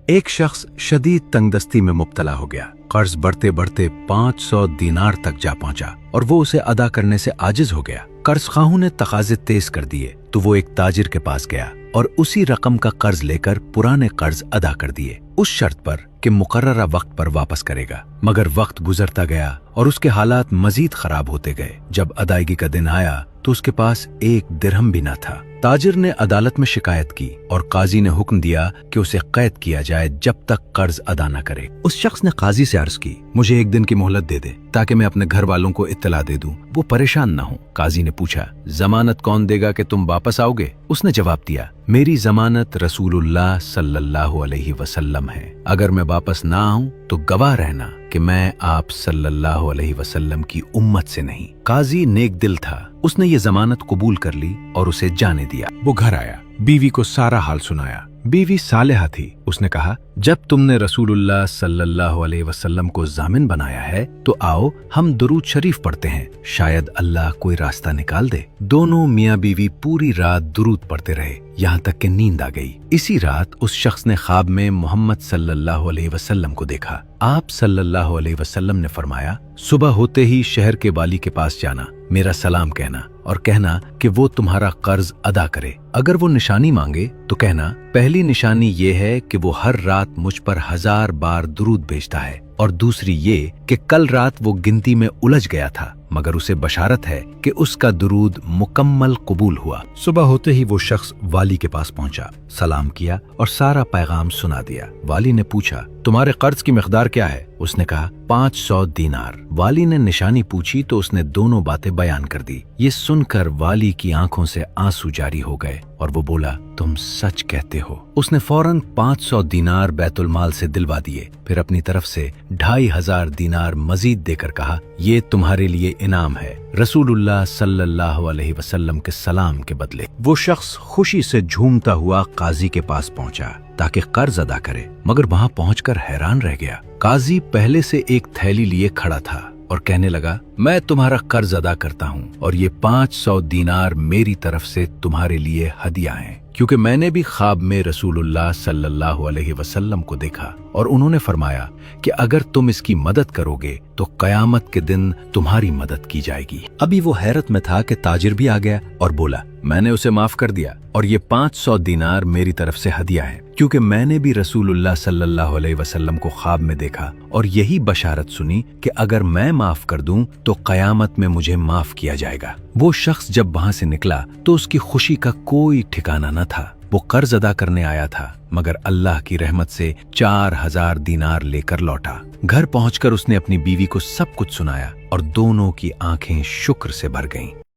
ایک شخص شدید تنگدستی میں مبتلا ہو گیا۔ قرض بڑھتے بڑھتے 500 دینار تک جا پہنچا اور وہ اسے ادا کرنے سے عاجز ہو گیا۔ قرض خواہوں نے تقاضے تیز کر دیے تو وہ ایک تاجر کے پاس گیا اور اسی رقم کا قرض لے کر پرانے قرض ادا کر دیے، اس شرط پر کہ مقررہ وقت پر واپس کرے گا۔ مگر وقت گزرتا گیا اور اس کے حالات مزید خراب ہوتے گئے۔ جب ادائیگی کا دن آیا تو اس کے پاس 1 درہم بھی نہ تھا۔ تاجر نے عدالت میں شکایت کی اور قاضی نے حکم دیا کہ اسے قید کیا جائے جب تک قرض ادا نہ کرے۔ اس شخص نے قاضی سے عرض کی، مجھے 1 دن کی مہلت دے دے تاکہ میں اپنے گھر والوں کو اطلاع دے دوں، وہ پریشان نہ ہوں۔ قاضی نے پوچھا، ضمانت کون دے گا کہ تم واپس آؤ گے؟ اس نے جواب دیا، میری ضمانت رسول اللہ صلی اللہ علیہ وسلم ہے، اگر میں واپس نہ آؤں تو گواہ رہنا کہ میں آپ صلی اللہ علیہ وسلم کی امت سے نہیں۔ قاضی نیک دل تھا، اس نے یہ ضمانت قبول کر لی اور اسے جانے دیا۔ وہ گھر آیا، بیوی کو سارا حال سنایا۔ بیوی صالحہ تھی، اس نے کہا، جب تم نے رسول اللہ صلی اللہ علیہ وسلم کو ضامن بنایا ہے تو آؤ ہم درود شریف پڑھتے ہیں، شاید اللہ کوئی راستہ نکال دے۔ دونوں میاں بیوی پوری رات درود پڑھتے رہے یہاں تک کہ نیند آ گئی۔ اسی رات اس شخص نے خواب میں محمد صلی اللہ علیہ وسلم کو دیکھا۔ آپ صلی اللہ علیہ وسلم نے فرمایا، صبح ہوتے ہی شہر کے والی کے پاس جانا، میرا سلام کہنا اور کہنا کہ وہ تمہارا قرض ادا کرے۔ اگر وہ نشانی مانگے تو کہنا، پہلی نشانی یہ ہے کہ وہ ہر رات مجھ پر 1000 بار درود بھیجتا ہے، اور دوسری یہ کہ کل رات وہ گنتی میں الجھ گیا تھا مگر اسے بشارت ہے کہ اس کا درود مکمل قبول ہوا۔ صبح ہوتے ہی وہ شخص والی کے پاس پہنچا، سلام کیا اور سارا پیغام سنا دیا۔ والی نے پوچھا، تمہارے قرض کی مقدار کیا ہے؟ اس نے کہا، 500 دینار۔ والی نے نشانی پوچھی تو اس نے دونوں باتیں بیان کر دی۔ یہ سن کر والی کی آنکھوں سے آنسو جاری ہو گئے اور وہ بولا، تم سچ کہتے ہو۔ اس نے فوراً 500 دینار بیت المال سے دلوا دیے، پھر اپنی طرف سے 2500 دینار مزید دے کر کہا، یہ تمہارے لیے انعام ہے رسول اللہ صلی اللہ علیہ وسلم کے سلام کے بدلے۔ وہ شخص خوشی سے جھومتا ہوا قاضی کے پاس پہنچا تاکہ قرض ادا کرے، مگر وہاں پہنچ کر حیران رہ گیا۔ قاضی پہلے سے ایک تھیلی لیے کھڑا تھا اور کہنے لگا، میں تمہارا قرض ادا کرتا ہوں اور یہ 500 دینار میری طرف سے تمہارے لیے ہدیہ ہیں، کیونکہ میں نے بھی خواب میں رسول اللہ صلی اللہ علیہ وسلم کو دیکھا اور انہوں نے فرمایا کہ اگر تم اس کی مدد کرو گے تو قیامت کے دن تمہاری مدد کی جائے گی۔ ابھی وہ حیرت میں تھا کہ تاجر بھی آ گیا اور بولا، میں نے اسے معاف کر دیا اور یہ 500 دینار میری طرف سے ہدیہ ہے، کیونکہ میں نے بھی رسول اللہ صلی اللہ علیہ وسلم کو خواب میں دیکھا اور یہی بشارت سنی کہ اگر میں معاف کر دوں تو قیامت میں مجھے معاف کیا جائے گا۔ وہ شخص جب وہاں سے نکلا تو اس کی خوشی کا کوئی ٹھکانہ نہ تھا۔ وہ قرض ادا کرنے آیا تھا مگر اللہ کی رحمت سے 4000 دینار لے کر لوٹا۔ گھر پہنچ کر اس نے اپنی بیوی کو سب کچھ سنایا اور دونوں کی آنکھیں شکر سے بھر گئیں۔